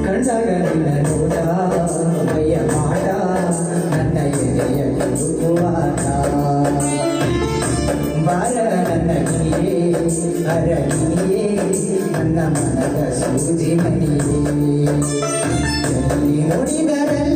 ಕಂಡಾಗ ನಿನ್ನ ನೋಟ ಮೈಯ ಮಾಟ ನನ್ನ ಎದೆಯಲ್ಲಿ ಹುಡುಕುವಾಟ ಬಾರ ನನ್ನ ಕಿಯೇ ಅರಗಿಯೇ ನನ್ನ ಮನದ ಸೂಜಿ ಮಣಿಯೇ ಎಲ್ಲಿ ನೋಡಿದರಲ್ಲ